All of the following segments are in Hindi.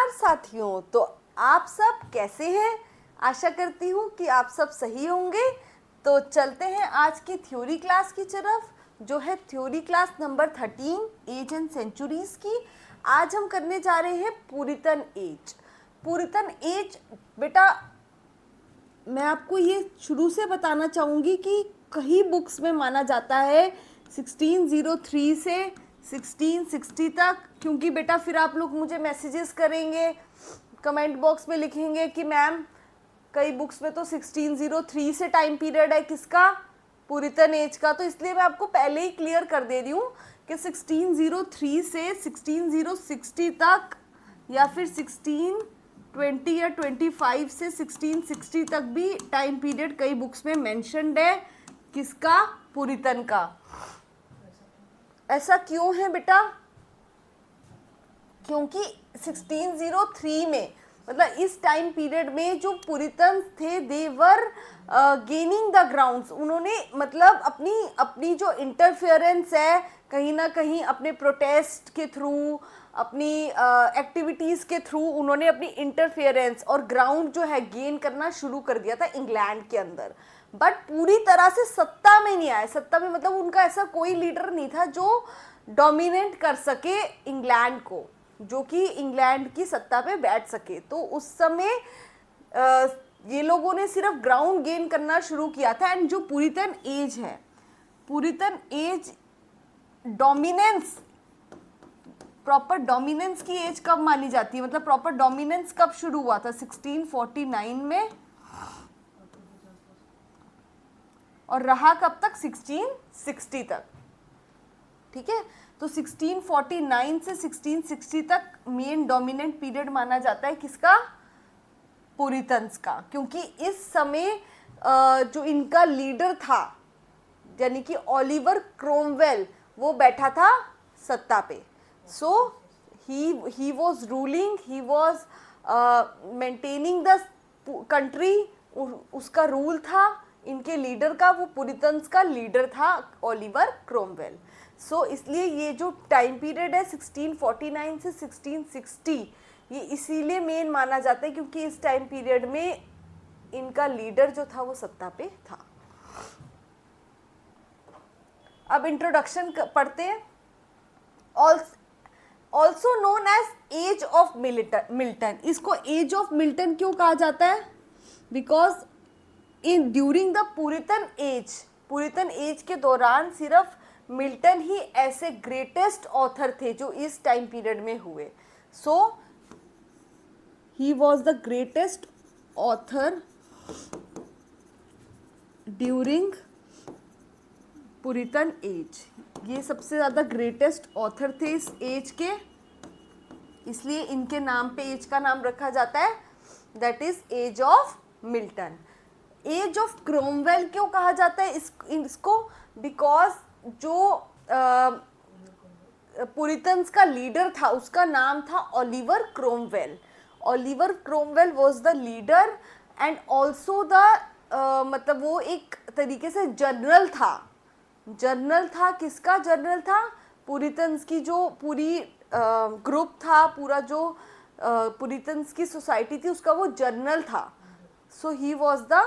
नमस्कार साथियों, तो आप सब कैसे हैं? आशा करती हूँ कि आप सब सही होंगे। तो चलते हैं आज की थ्योरी क्लास की तरफ, जो है theory class number 13 age and centuries की। आज हम करने जा रहे हैं पुरितन एज। पुरितन एज बेटा, मैं आपको ये शुरू से बताना चाहूँगी कि कई बुक्स में माना जाता है 1603 से 1660 तक, क्योंकि बेटा फिर आप लोग मुझे मैसेजेस करेंगे, कमेंट बॉक्स में लिखेंगे कि मैम कई बुक्स में तो 1603 से टाइम पीरियड है किसका, पुरितन एज का। तो इसलिए मैं आपको पहले ही क्लियर कर दे रही हूँ कि 1603 से 1660 तक या फिर 1620 या 25 से 1660 तक भी टाइम पीरियड कई बुक्स में मेंशन्ड है किसका, पुरितन का। ऐसा क्यों है बेटा? क्योंकि 1603 में मतलब इस टाइम पीरियड में जो पुरितन थे दे वर गेनिंग द ग्राउंड्स। उन्होंने मतलब अपनी जो इंटरफेरेंस है कहीं ना कहीं अपने प्रोटेस्ट के थ्रू, अपनी एक्टिविटीज़ के थ्रू उन्होंने अपनी इंटरफेरेंस और ग्राउंड जो है गेन करना शुरू कर दिया था इंग्लैंड के अंदर। बट पूरी तरह से सत्ता में नहीं आए। सत्ता में मतलब उनका ऐसा कोई लीडर नहीं था जो डोमिनेट कर सके इंग्लैंड को, जो कि इंग्लैंड की सत्ता पे बैठ सके। तो उस समय ये लोगों ने सिर्फ ग्राउंड गेन करना शुरू किया था। एंड जो पुरितन एज है, पुरितन एज डोमिनेंस, प्रॉपर डोमिनेंस की एज कब मानी जाती है, मतलब प्रॉपर डोमिनेंस कब शुरू हुआ था? 1649 में, और रहा कब तक? 1660 तक। ठीक है, तो 1649 से 1660 तक मेन डोमिनेंट पीरियड माना जाता है किसका, पुरितन्स का। क्योंकि इस समय जो इनका लीडर था यानी कि ओलिवर क्रोमवेल, वो बैठा था सत्ता पे। So he was ruling, he was maintaining the country. उसका रूल था इनके लीडर का, वो पुरितन्स का लीडर था ओलिवर क्रोमवेल। सो इसलिए ये जो टाइम पीरियड है 1649 से 1660, ये इसीलिए मेन माना जाता है क्योंकि इस टाइम पीरियड में इनका लीडर जो था वो सत्ता पे था। अब इंट्रोडक्शन पढ़ते हैं। Also known as age of Milton. इसको एज ऑफ मिल्टन क्यों कहा जाता है? Because in during the Puritan age के दौरान सिर्फ मिल्टन ही ऐसे ग्रेटेस्ट ऑथर थे जो इस टाइम पीरियड में हुए। So he was the greatest author during Puritan age. ये सबसे ज़्यादा ग्रेटेस्ट ऑथर थे इस एज के, इसलिए इनके नाम पे एज का नाम रखा जाता है, that is age of Milton. Age of Cromwell क्यों कहा जाता है इसको? बिकॉज जो पुरितन्स का लीडर था उसका नाम था Oliver Cromwell. Oliver Cromwell was the leader and also the मतलब वो एक तरीके से जनरल था। जनरल था, किसका जनरल था? पुरितन्स की जो पूरी ग्रुप था, पूरा जो पुरितन्स की सोसाइटी थी उसका वो जनरल था। So he was the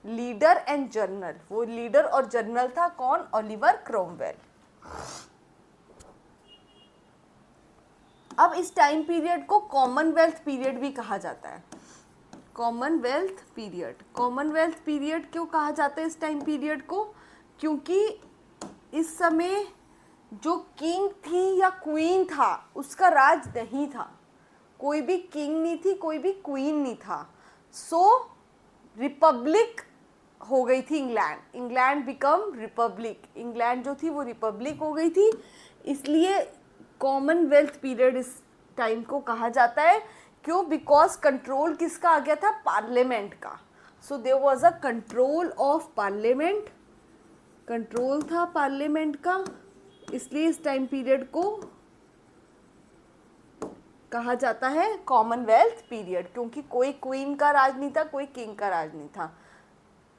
leader and general. वो लीडर और जनरल था। कौन? Oliver Cromwell. अब इस टाइम पीरियड को कॉमनवेल्थ पीरियड भी कहा जाता है। Commonwealth period. कॉमनवेल्थ पीरियड क्यों कहा जाता है इस टाइम पीरियड को? क्योंकि इस समय जो किंग थी या क्वीन था उसका राज नहीं था। कोई भी किंग नहीं थी, कोई भी क्वीन नहीं था। सो रिपब्लिक हो गई थी England. England become Republic. England जो थी वो रिपब्लिक हो गई थी, इसलिए कॉमनवेल्थ पीरियड इस टाइम को कहा जाता है। क्यों? बिकॉज कंट्रोल किसका आ गया था? पार्लियामेंट का। So there was a control of parliament, control था पार्लियामेंट का, इसलिए इस टाइम पीरियड को कहा जाता है कॉमनवेल्थ पीरियड। क्योंकि कोई क्वीन का राज नहीं था, कोई किंग का राज नहीं था,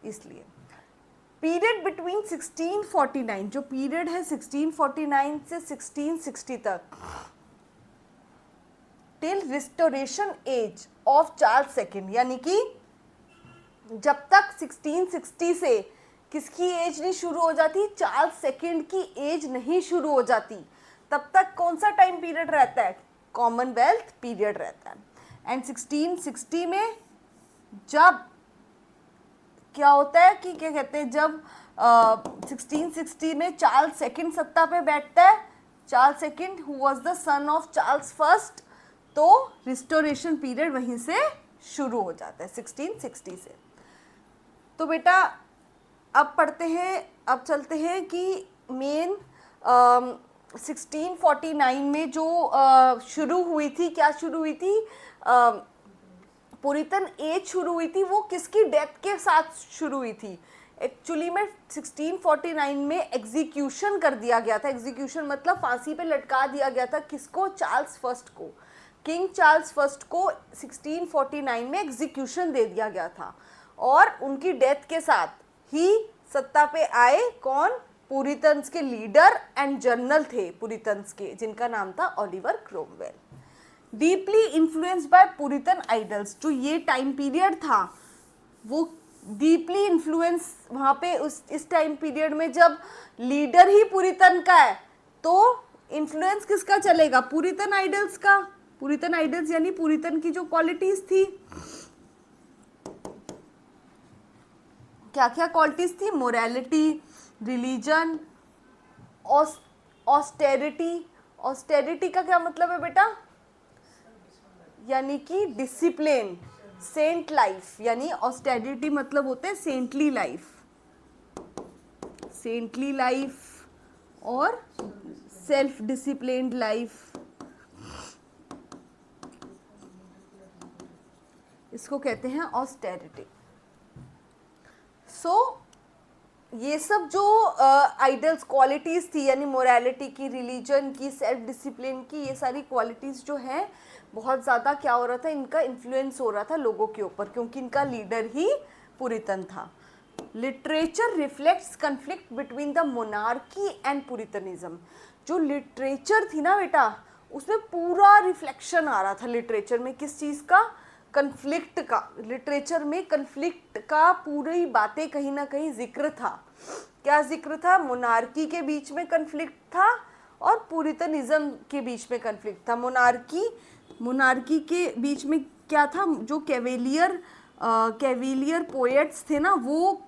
इसलिए। पीरियड बिटवीन 1649, जो पीरियड है 1649 से 1660 तक, till restoration age of Charles second, यानी कि जब तक 1660 से किसकी एज नहीं शुरू हो जाती, चार्ल्स सेकेंड की एज नहीं शुरू हो जाती, तब तक कौन सा टाइम पीरियड रहता है, कॉमनवेल्थ पीरियड रहता है। एंड 1660 में जब क्या होता है कि क्या कहते हैं, जब 1660 में चार्ल्स सेकेंड सत्ता पे बैठता है, Charles second who was the son of Charles first, तो रिस्टोरेशन पीरियड वहीं से शुरू हो जाता है 1660 से। तो बेटा अब पढ़ते हैं, अब चलते हैं कि मेन 1649 में जो शुरू हुई थी, क्या शुरू हुई थी, पुरितन एज शुरू हुई थी, वो किसकी डेथ के साथ शुरू हुई थी। एक्चुअली में 1649 में एग्जीक्यूशन कर दिया गया था, एग्जीक्यूशन मतलब फांसी पे लटका दिया गया था, किसको, चार्ल्स फर्स्ट को, किंग चार्ल्स फर्स्ट को 1649 में एग्जीक्यूशन दे दिया गया था। और उनकी डेथ के साथ ही सत्ता पे आए कौन, पुरितन्स के लीडर एंड जनरल थे पुरितन्स के, जिनका नाम था Oliver Cromwell. Deeply influenced by Puritan idols, जो ये टाइम पीरियड था वो डीपली इन्फ्लुएंस वहाँ पे इस टाइम पीरियड में जब लीडर ही पुरितन का है तो इन्फ्लुएंस किसका चलेगा, पुरितन आइडल्स का। पुरितन आइडल्स यानी पुरितन की जो क्वालिटीज थी, क्या क्या क्वालिटीज थी, मोरालिटी, रिलीजन, ऑस्टेरिटी। ऑस्टेरिटी का क्या मतलब है बेटा, यानी कि डिसिप्लिन, सेंट लाइफ, यानी ऑस्टेरिटी मतलब होते हैं सेंटली लाइफ, सेंटली लाइफ और सेल्फ डिसिप्लिन्ड लाइफ, इसको कहते हैं ऑस्टेरिटी। सो ये सब जो आइडल्स क्वालिटीज़ थी, यानी मोरालिटी की, रिलीजन की, सेल्फ डिसिप्लिन की, ये सारी क्वालिटीज़ जो हैं बहुत ज़्यादा क्या हो रहा था, इनका इन्फ्लुएंस हो रहा था लोगों के ऊपर, क्योंकि इनका लीडर ही पुरितन था। Literature reflects conflict between the monarchy and puritanism. जो लिटरेचर थी ना बेटा, उसमें पूरा रिफ्लेक्शन आ रहा था लिटरेचर में, किस चीज़ का, कन्फ्लिक्ट का। लिटरेचर में कन्फ्लिक्ट का पूरी बातें कहीं ना कहीं जिक्र था। क्या जिक्र था, मोनार्की के बीच में कन्फ्लिक्ट था और पुरितनिज्म के बीच में कन्फ्लिक्ट था। मोनार्की के बीच में क्या था, जो कैवेलियर पोएट्स थे ना, वो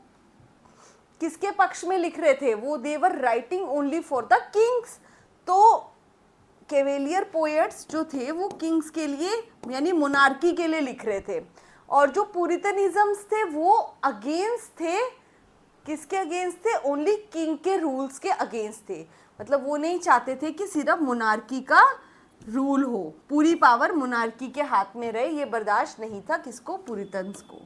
किसके पक्ष में लिख रहे थे, वो they were writing only for the kings. तो कैवेलियर पोएट्स जो थे वो किंग्स के लिए यानी मोनार्की के लिए लिख रहे थे, और जो पुरितनिज्म्स थे वो अगेंस्ट थे, किसके अगेंस्ट थे, ओनली किंग के रूल्स के अगेंस्ट थे। मतलब वो नहीं चाहते थे कि सिर्फ मोनार्की का रूल हो, पूरी पावर मोनार्की के हाथ में रहे, ये बर्दाश्त नहीं था किसको, पुरितन्स को।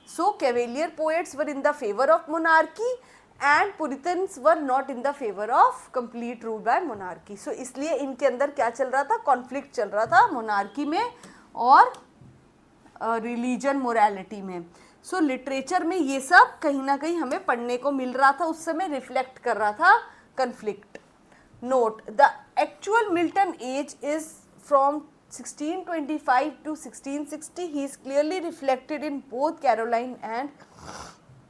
So cavalier poets were in the favour of monarchy and Puritans were not in the favour of complete rule by monarchy. So इसलिए इनके अंदर क्या चल रहा था, कॉन्फ्लिक्ट चल रहा था मोनार्की में और रिलीजन मोरालिटी में। सो लिटरेचर में ये सब कहीं ना कहीं हमें पढ़ने को मिल रहा था, उस समय रिफ्लेक्ट कर रहा था conflict. Note the actual Milton age is from 1625 to 1660. He is clearly reflected in both Caroline and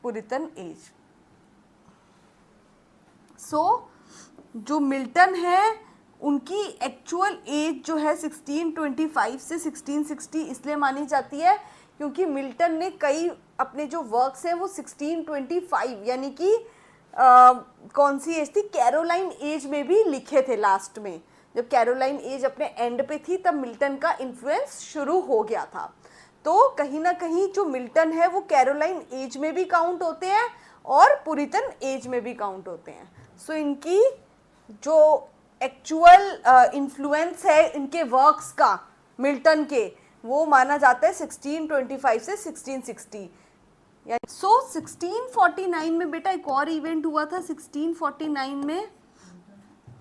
Puritan age. So, जो मिल्टन है उनकी एक्चुअल एज जो है 1625 से 1660 इसलिए मानी जाती है क्योंकि मिल्टन ने कई अपने जो वर्क्स हैं वो 1625 यानी कि कौन सी एज थी, कैरोलाइन एज में भी लिखे थे। लास्ट में जब कैरोलाइन एज अपने एंड पे थी तब मिल्टन का इन्फ्लुएंस शुरू हो गया था। तो कहीं ना कहीं जो मिल्टन है वो कैरोलाइन एज में भी काउंट होते हैं और पुरितन एज में भी काउंट होते हैं। सो इनकी जो एक्चुअल इन्फ्लुएंस है इनके वर्क्स का मिल्टन के, वो माना जाता है 1625 से 1660। सो 1649 में बेटा एक और इवेंट हुआ था। 1649 में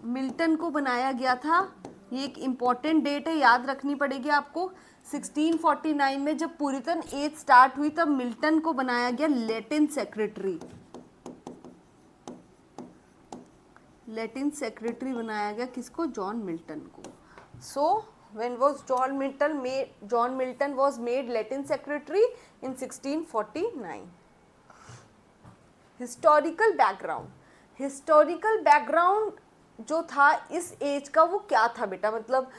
मिल्टन को बनाया गया था, ये एक इम्पॉर्टेंट डेट है, याद रखनी पड़ेगी आपको। 1649 में जब पुरितन एज स्टार्ट हुई तब मिल्टन को बनाया गया लैटिन सेक्रेटरी। लैटिन सेक्रेटरी बनाया गया किसको, जॉन मिल्टन को। सो When was John Milton was made Latin secretary in 1649. Historical background, historical background जो था इस एज का वो क्या था बेटा, मतलब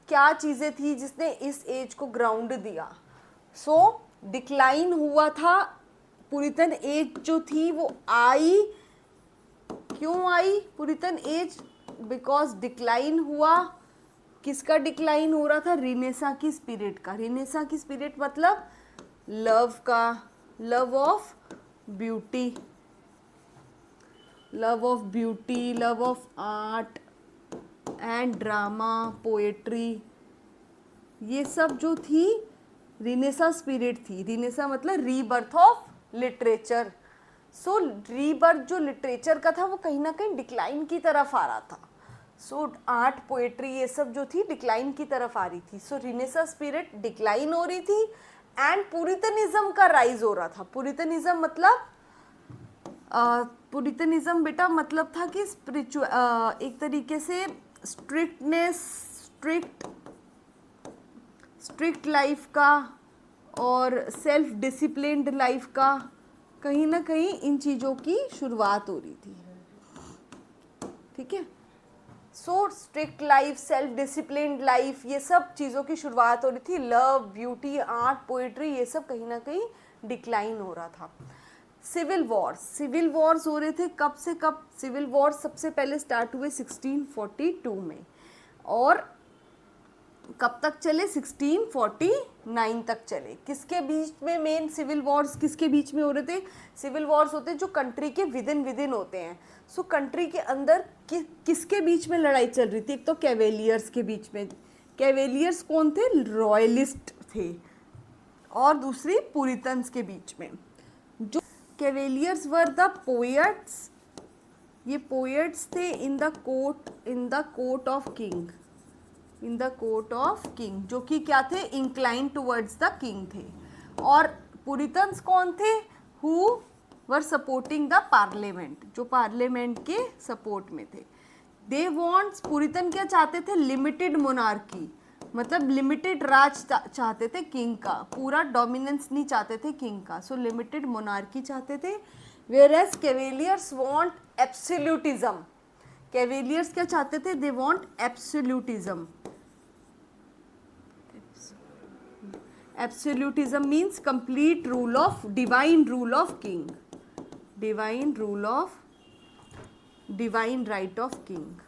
क्या चीज़ें थी जिसने इस एज को ग्राउंड दिया. सो डिक्लाइन हुआ था, पुरितन एज जो थी वो आई. क्यों आई पुरितन एज? बिकॉज डिक्लाइन हुआ. किसका डिक्लाइन हो रहा था? रिनेसा की स्पिरिट का. रिनेसा की स्पिरिट मतलब लव का, love of beauty, love of beauty, love of art and drama, poetry, ये सब जो थी रिनेसा स्पिरिट थी. रिनेसा मतलब rebirth of literature. So rebirth जो लिटरेचर का था वो कहीं ना कहीं डिक्लाइन की तरफ आ रहा था. सो आर्ट, पोएट्री ये सब जो थी डिक्लाइन की तरफ आ रही थी. सो रिनेसा स्पिरिट डिक्लाइन हो रही थी एंड पुरितनिज्म का राइज हो रहा था. पुरितनिज्म मतलब पुरितनिज्म बेटा मतलब था कि स्पिरिचुअल, एक तरीके से स्ट्रिक्टनेस, स्ट्रिक्ट लाइफ का और सेल्फ डिसिप्लिन्ड लाइफ का, कहीं ना कहीं इन चीज़ों की शुरुआत हो रही थी. ठीक है. So strict life, self disciplined life, ये सब चीज़ों की शुरुआत हो रही थी. लव, ब्यूटी, आर्ट, पोइट्री, ये सब कहीं ना कहीं डिक्लाइन हो रहा था. सिविल वॉर्स हो रहे थे. कब से कब सिविल वॉर्स सबसे पहले स्टार्ट हुए? 1642 में. और कब तक चले? 1649 तक चले. किसके बीच में मेन सिविल वॉर्स किसके बीच में हो रहे थे? सिविल वॉर्स होते हैं जो कंट्री के विद इन होते हैं. सो कंट्री के अंदर किसके बीच में लड़ाई चल रही थी? एक तो कैवेलियर्स के बीच में. कैवेलियर्स कौन थे? रॉयलिस्ट थे. और दूसरी पुरितन्स के बीच में. जो कैवेलियर्स वर द पोएट्स, ये पोएट्स थे in the court of king, in the court of king, जो कि क्या थे? इंक्लाइन टुवर्ड्स द किंग थे. और पुरितन्स कौन थे? Who were supporting the parliament, जो पार्लियामेंट के सपोर्ट में थे. दे वॉन्ट्स, पुरितन क्या चाहते थे? लिमिटेड मोनार्की, मतलब लिमिटेड राज चाहते थे किंग का, पूरा डोमिनेंस नहीं चाहते थे किंग का. सो लिमिटेड मोनार्की चाहते थे. Whereas cavaliers want absolutism. Cavaliers क्या चाहते थे? They want absolutism. Absolutism means complete rule of, divine rule of king, divine rule of, divine right of king.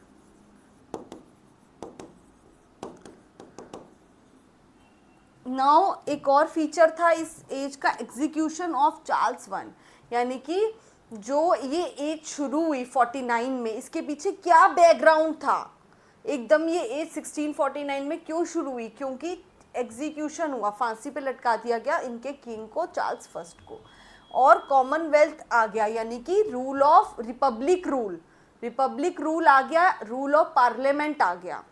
Now एक और फीचर था इस एज का, एग्जीक्यूशन ऑफ चार्ल्स वन. यानी कि जो ये एज शुरू हुई 49 में, इसके पीछे क्या बैकग्राउंड था? एकदम ये एज 1649 में क्यों शुरू हुई? क्योंकि एग्जीक्यूशन हुआ, फांसी पे लटका दिया गया इनके किंग को, चार्ल्स फर्स्ट को. और कॉमनवेल्थ आ गया, यानी कि रूल ऑफ रिपब्लिक रूल आ गया, रूल ऑफ पार्लियामेंट आ गया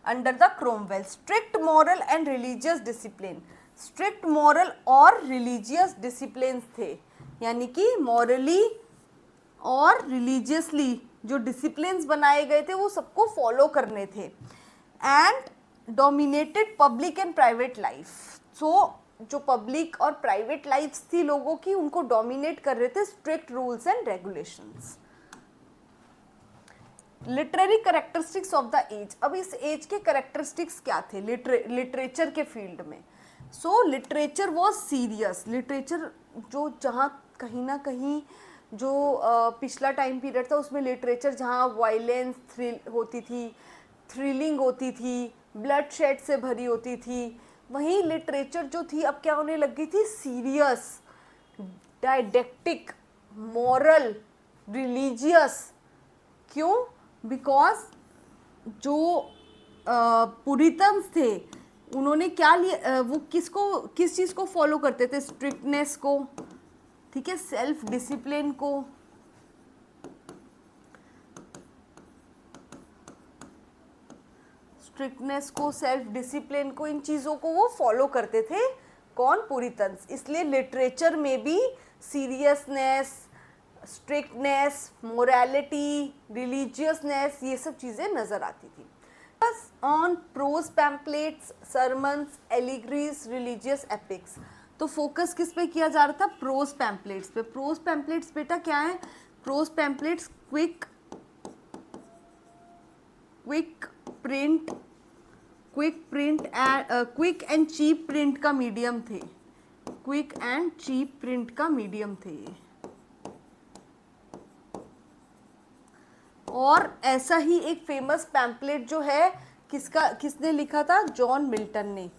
under the Cromwell. Strict moral and religious discipline, strict moral और रिलीजियस डिसिप्लिन थे. यानी कि मॉरली और रिलीजियसली जो डिसिप्लिन्स बनाए गए थे वो सबको फॉलो करने थे. And dominated public and private life. So जो पब्लिक और प्राइवेट लाइफ थी लोगों की, उनको डोमिनेट कर रहे थे strict rules and regulations. Literary characteristics of the age. अब इस एज के करेक्टरिस्टिक्स क्या थे लिटरेचर के फील्ड में? सो लिटरेचर वॉज सीरियस. लिटरेचर जो जहाँ कहीं ना कहीं जो पिछला टाइम पीरियड था उसमें लिटरेचर जहाँ वायलेंस होती थी, थ्रिलिंग होती थी, ब्लड शेड से भरी होती थी, वहीं लिटरेचर जो थी अब क्या होने लग गई थी? Serious, didactic, moral, religious. क्यों? बिकॉज जो पुरितन्स थे उन्होंने क्या लिया, वो किस चीज़ को फॉलो करते थे? स्ट्रिक्टनेस को, ठीक है, सेल्फ डिसिप्लिन को. स्ट्रिक्टनेस को, सेल्फ डिसिप्लिन को, इन चीज़ों को वो फॉलो करते थे. कौन? पुरितन्स. इसलिए लिटरेचर में भी सीरियसनेस, स्ट्रिक्टनेस, मोरालिटी, रिलीजियसनेस, ये सब चीज़ें नज़र आती थी. On prose pamphlets, sermons, elegies, religious epics. तो फोकस किस पे किया जा रहा था? प्रोज पैम्पलेट्स पे। प्रोज पैम्पलेट्स बेटा क्या है? Prose pamphlets quick and cheap print का मीडियम थे। क्विक एंड चीप प्रिंट का मीडियम थे ये। और ऐसा ही एक फेमस पैम्पलेट जो है किसने लिखा था? जॉन मिल्टन ने।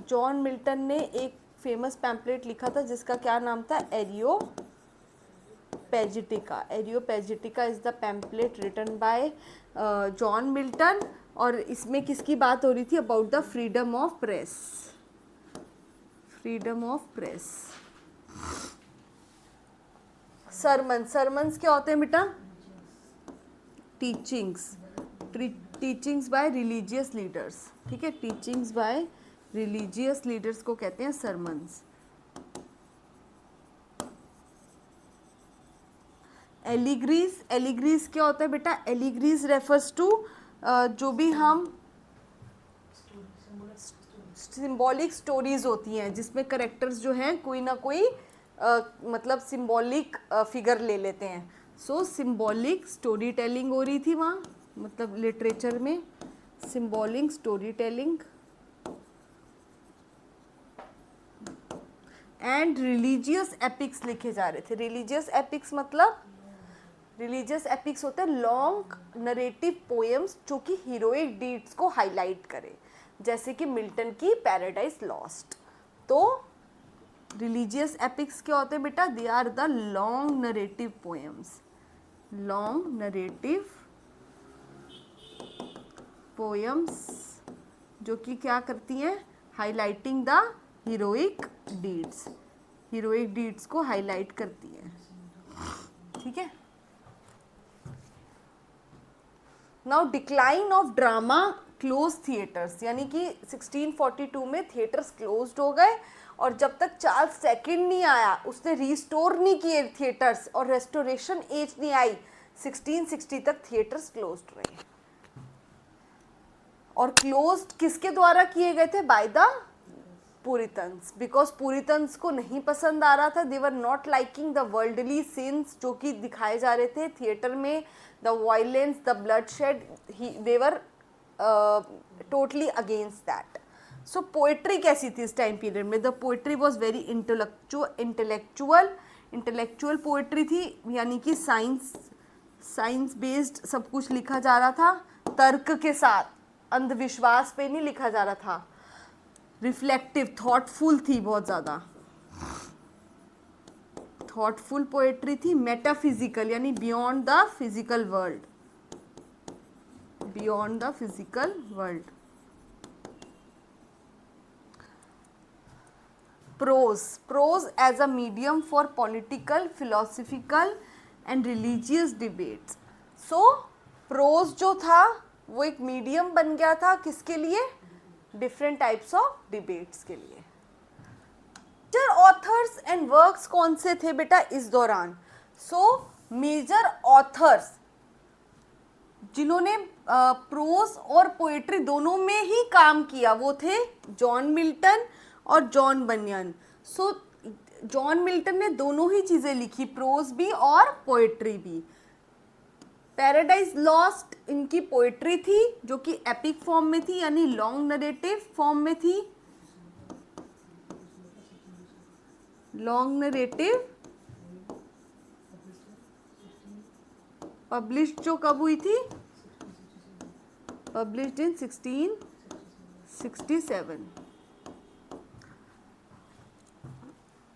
जॉन मिल्टन ने एक फेमस पैम्पलेट लिखा था जिसका क्या नाम था? Areopagitica. Areopagitica is the pamphlet written by John Milton. और इसमें किसकी बात हो रही थी? About the freedom of press. Freedom of press. Sermons क्या होते हैं बेटा? Teachings by religious leaders. ठीक है, टीचिंग्स बाय रिलीजियस लीडर्स को कहते हैं सरमन्स। एलिग्रीज क्या होता है बेटा? एलिग्रीज रेफर्स टू जो भी हम सिंबॉलिक स्टोरीज होती हैं जिसमें करेक्टर्स जो हैं कोई ना कोई मतलब सिंबॉलिक फिगर ले लेते हैं। सो सिंबॉलिक स्टोरी टेलिंग हो रही थी वहाँ, मतलब लिटरेचर में symbolic story telling. And religious epics लिखे जा रहे थे। रिलीजियस एपिक्स मतलब रिलीजियस एपिक्स होते हैं लॉन्ग नरेटिव पोएम्स जो कि हीरोइक डीड्स को हाईलाइट करे, जैसे कि मिल्टन की पैराडाइज लॉस्ट। तो रिलीजियस एपिक्स क्या होते हैं बेटा? They are the long narrative poems. Long narrative poems जो कि क्या करती हैं? Highlighting the heroic deeds. Heroic deeds को हाईलाइट करती हैं। ठीक है। Now decline of drama close theatres, यानी कि 1642 में थिएटर्स क्लोज्ड हो गए और जब तक चार्ल्स सेकंड नहीं आया उसने रिस्टोर नहीं किए थिएटर्स और रेस्टोरेशन एज नहीं आई, 1660 तक थिएटर्स क्लोज्ड रहे। और क्लोज्ड किसके द्वारा किए गए थे? By the Puritans, because Puritans को नहीं पसंद आ रहा था। They were not liking the worldly scenes जो कि दिखाए जा रहे थे थिएटर में, the violence, the bloodshed, they were totally against that. So poetry कैसी थी इस टाइम पीरियड में? The poetry was very intellectual poetry थी, यानी कि साइंस बेस्ड सब कुछ लिखा जा रहा था, तर्क के साथ, अंधविश्वास पे नहीं लिखा जा रहा था। रिफ्लेक्टिव, थॉटफुल थी, बहुत ज़्यादा थॉटफुल पोएट्री थी। मेटाफिजिकल यानी beyond the physical world, beyond the physical world. Prose as a medium for political, philosophical and religious debates. So prose जो था वो एक मीडियम बन गया था किसके लिए? डिफरेंट टाइप्स ऑफ डिबेट्स के लिए। मेजर ऑथर्स एंड वर्क्स कौन से थे बेटा इस दौरान? सो मेजर ऑथर्स जिन्होंने प्रोज और पोएट्री दोनों में ही काम किया वो थे जॉन मिल्टन और जॉन बनियन। सो जॉन मिल्टन ने दोनों ही चीजें लिखी, प्रोज भी और पोएट्री भी। पैराडाइज लॉस्ट इनकी पोएट्री थी जो कि एपिक फॉर्म में थी, यानी लॉन्ग नरेटिव फॉर्म में थी। लॉन्ग नरेटिव पब्लिश्ड जो कब हुई थी? Published in 1667।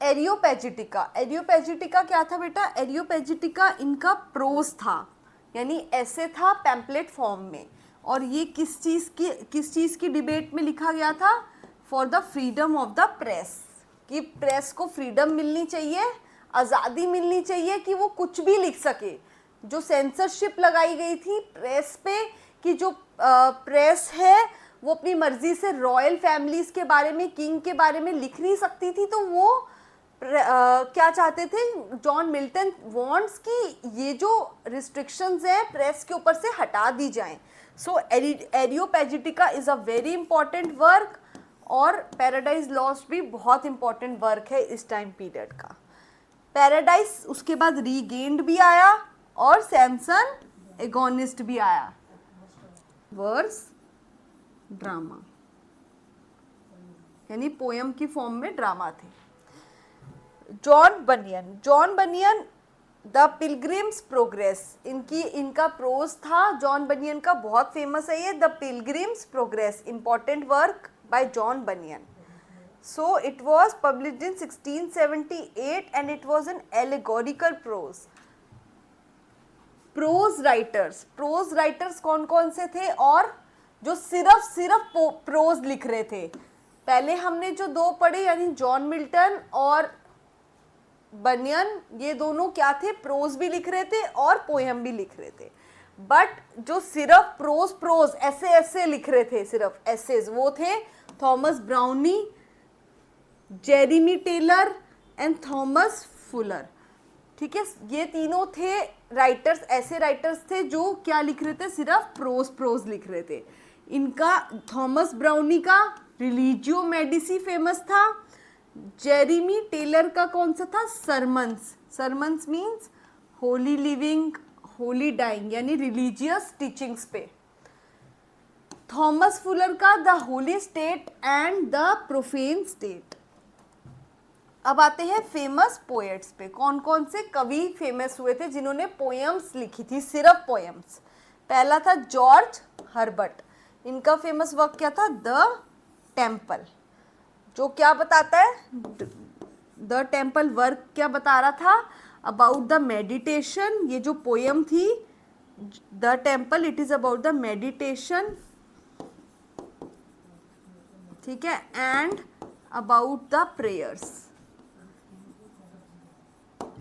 एरियोपैजिटिका क्या था बेटा? एरियोपैजिटिका इनका प्रोज था, यानी ऐसे था पैम्पलेट फॉर्म में। और ये किस चीज़ की डिबेट में लिखा गया था? For the freedom of the press, कि प्रेस को फ्रीडम मिलनी चाहिए, आज़ादी मिलनी चाहिए कि वो कुछ भी लिख सके। जो सेंसरशिप लगाई गई थी प्रेस पे कि जो प्रेस है वो अपनी मर्जी से रॉयल फैमिलीज के बारे में, किंग के बारे में लिख नहीं सकती थी, तो वो क्या चाहते थे? जॉन मिल्टन वांट्स कि ये जो रिस्ट्रिक्शंस हैं प्रेस के ऊपर से हटा दी जाएं। So Areopagitica is a very important work, और पैराडाइज लॉस्ट भी बहुत इंपॉर्टेंट वर्क है इस टाइम पीरियड का। पैराडाइज उसके बाद रीगेन्ड भी आया और सैमसन एगोनिस्ट भी आया। वर्स ड्रामा यानी पोयम की फॉर्म में ड्रामा थे। John Bunyan the pilgrim's progress, इनका प्रोज था। जॉन बनियन का बहुत फेमस है ये the pilgrim's progress, important work by John Bunyan. So it was published in 1678 and it was an allegorical prose. Prose writers कौन कौन से थे और जो सिर्फ प्रोज लिख रहे थे? पहले हमने जो दो पढ़े यानी जॉन मिल्टन और बनियन, ये दोनों क्या थे? प्रोज भी लिख रहे थे और पोयम भी लिख रहे थे। बट जो सिर्फ प्रोज ऐसे लिख रहे थे, सिर्फ एसेज, वो थे Thomas Browne, Jeremy Taylor and Thomas Fuller. ठीक है, ये तीनों थे राइटर्स, ऐसे राइटर्स थे जो क्या लिख रहे थे? सिर्फ प्रोज लिख रहे थे। इनका थॉमस ब्राउनी का रिलीजियो मेडिसी फेमस था। जेरेमी टेलर का कौन सा था? Sermons means holy living, holy dying यानी रिलीजियस टीचिंग्स पे। थॉमस फुलर का the holy state and the profane state. अब आते हैं फेमस पोएट्स पे। कौन कौन से कवि फेमस हुए थे जिन्होंने पोएम्स लिखी थी, सिर्फ पोएम्स? पहला था जॉर्ज हर्बर्ट। इनका फेमस वर्क क्या था? द टेम्पल, जो क्या बताता है? द टेम्पल वर्क क्या बता रहा था? About the meditation. ये जो पोयम थी the temple, it is about the meditation, ठीक है, and about the prayers.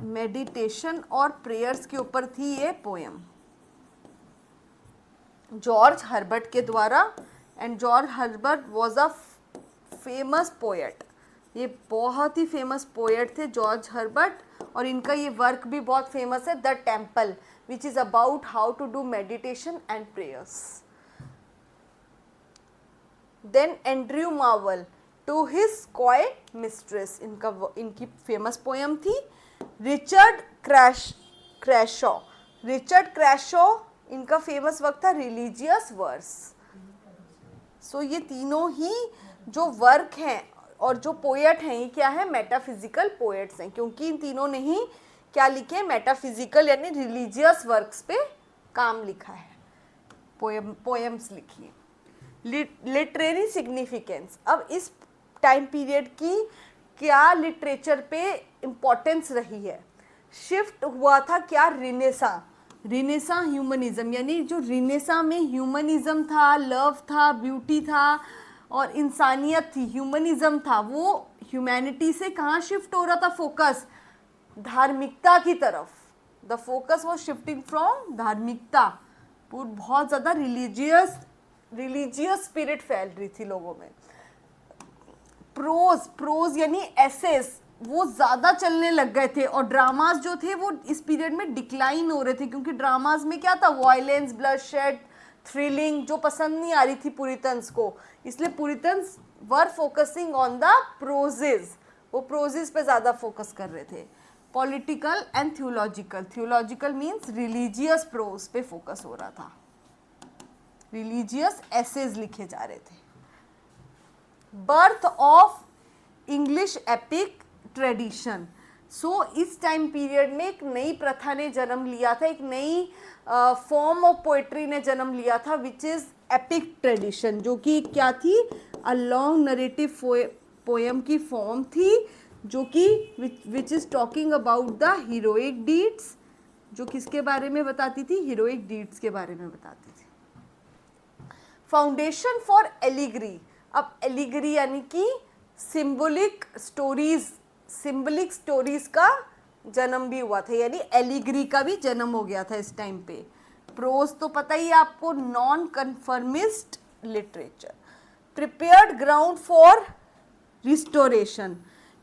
Meditation और प्रेयर्स के ऊपर थी ये पोयम जॉर्ज हर्बर्ट के द्वारा। And George Herbert was a famous poet, ये बहुत ही फेमस पोएट थे जॉर्ज हर्बर्ट, और इनका ये वर्क भी बहुत फेमस है, the temple, which is about how to do meditation and prayers. Then Andrew Marvell, to his coy mistress, इनकी फेमस पोयम थी। रिचर्ड क्रैशॉ, इनका फेमस वर्क था रिलीजियस वर्स। सो ये तीनों ही जो वर्क हैं और जो पोएट हैं, ये क्या है? मेटाफिजिकल पोएट्स हैं, क्योंकि इन तीनों ने ही क्या लिखे? मेटाफिजिकल यानी रिलीजियस वर्क्स पे काम लिखा है, पोएम्स लिखी है। लिटरेरी सिग्निफिकेंस, अब इस टाइम पीरियड की क्या लिटरेचर पे इम्पोर्टेंस रही है? शिफ्ट हुआ था क्या? रिनेसा ह्यूमनिज्म, यानी जो रिनेसा में ह्यूमनिज्म था, लव था, ब्यूटी था और इंसानियत थी, ह्यूमनिज्म था, वो ह्यूमैनिटी से कहाँ शिफ्ट हो रहा था? फोकस धार्मिकता की तरफ। The focus was shifting from धार्मिकता, बहुत ज़्यादा रिलीजियस स्पिरिट फैल रही थी लोगों में। प्रोज यानी एसेस वो ज़्यादा चलने लग गए थे, और ड्रामाज जो थे वो इस पीरियड में डिक्लाइन हो रहे थे, क्योंकि ड्रामाज में क्या था? वायलेंस, ब्लडशेड, थ्रिलिंग, जो पसंद नहीं आ रही थी पुरितन्स को, इसलिए Puritans were focusing on the proses, वो प्रोजेज पे ज़्यादा फोकस कर रहे थे। Political and theological means religious prose पे फोकस हो रहा था, रिलीजियस एसेज लिखे जा रहे थे। Birth of English epic tradition, so इस टाइम पीरियड में एक नई प्रथा ने जन्म लिया था, एक नई फॉर्म ऑफ पोएट्री ने जन्म लिया था, विच इज एपिक ट्रेडिशन, जो कि क्या थी? अ लॉन्ग नरेटिव पोएम की फॉर्म थी, जो कि which is talking about the heroic deeds, जो किसके बारे में बताती थी? हीरोइक डीड्स के बारे में बताती थी। फाउंडेशन फॉर एलिगरी, अब एलिगरी यानी कि सिंबॉलिक स्टोरीज का जन्म भी हुआ था, यानी एलिगरी का भी जन्म हो गया था इस टाइम पे। प्रोज तो पता ही है आपको, non conformist literature. Prepared ground for restoration,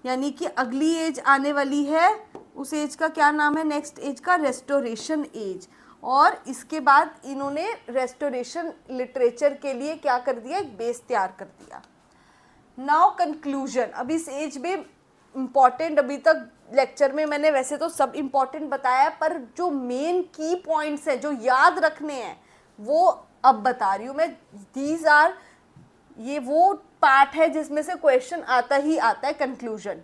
यानी कि अगली एज आने वाली है, उस एज का क्या नाम है? नेक्स्ट एज का रेस्टोरेशन एज। और इसके बाद इन्होंने रेस्टोरेशन लिटरेचर के लिए क्या कर दिया, एक बेस तैयार कर दिया। Now conclusion. अब इस एज में इम्पॉर्टेंट, अभी तक लेक्चर में मैंने वैसे तो सब इम्पॉर्टेंट बताया, पर जो मेन की पॉइंट्स हैं जो याद रखने हैं वो अब बता रही हूँ मैं। दीज आर, ये वो पार्ट है जिसमें से क्वेश्चन आता ही आता है। कंक्लूजन।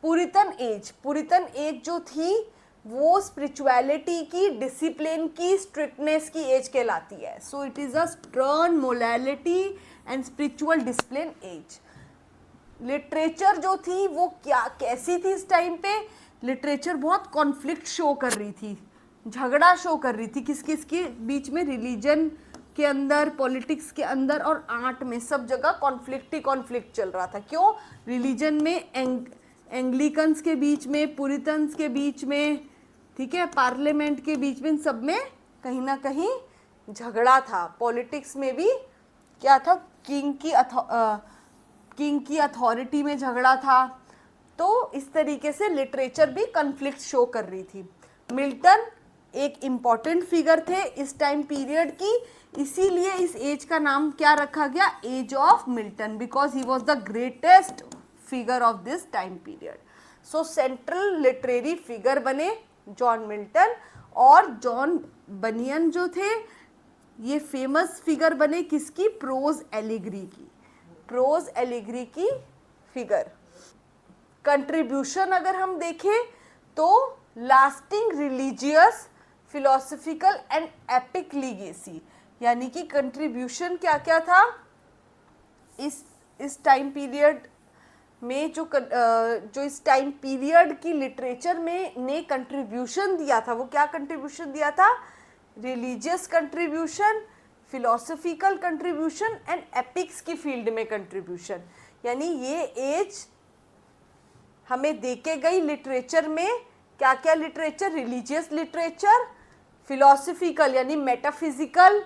पुरितन एज जो थी वो स्पिरिचुअलिटी की, डिसिप्लिन की, स्ट्रिक्टनेस की एज कहलाती है। So it is a stern morality and spiritual discipline age. Literature जो थी वो क्या कैसी थी इस टाइम पे, लिटरेचर बहुत कॉन्फ्लिक्ट शो कर रही थी, झगड़ा शो कर रही थी किस किस के बीच में, रिलीजन के अंदर, पॉलिटिक्स के अंदर और आर्ट में, सब जगह कॉन्फ्लिक्ट ही कॉन्फ्लिक्ट चल रहा था। क्यों? रिलीजन में एंग्लिकन्स के बीच में, पुरितन्स के बीच में, ठीक है, पार्लियामेंट के बीच में, सब में कहीं ना कहीं झगड़ा था। पॉलिटिक्स में भी क्या था, किंग की अथॉरिटी में झगड़ा था। तो इस तरीके से लिटरेचर भी कॉन्फ्लिक्ट शो कर रही थी। मिल्टन एक इम्पॉर्टेंट फिगर थे इस टाइम पीरियड की, इसीलिए इस एज का नाम क्या रखा गया, age of Milton, because he was the greatest figure of this time period. So central literary figure बने जॉन मिल्टन, और जॉन बनियन जो थे ये फेमस फिगर बने किसकी, प्रोज एलिगरी की, प्रोज एलिगरी की फिगर। कंट्रीब्यूशन अगर हम देखें तो lasting religious, philosophical and epic legacy, यानी कि कंट्रीब्यूशन क्या क्या था इस टाइम पीरियड में, जो इस टाइम पीरियड की लिटरेचर में ने कंट्रीब्यूशन दिया था, वो क्या कंट्रीब्यूशन दिया था, religious contribution, philosophical contribution and epics की फील्ड में कंट्रीब्यूशन। यानी ये एज हमें देके गई लिटरेचर में क्या क्या लिटरेचर, रिलीजियस लिटरेचर, फिलोसफिकल यानी मेटाफिजिकल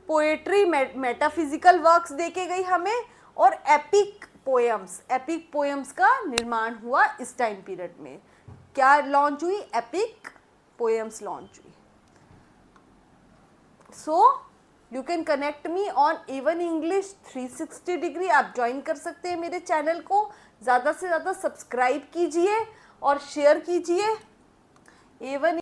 पोएट्री, मेटाफिजिकल वर्क्स देके गई हमें, और एपिक पोएम्स का निर्माण हुआ इस टाइम पीरियड में। क्या लॉन्च हुई, एपिक पोएम्स लॉन्च हुई। So you can connect me on A1 English 360 degree. आप ज्वाइन कर सकते हैं मेरे चैनल को, ज़्यादा से ज़्यादा सब्सक्राइब कीजिए और शेयर कीजिए। A1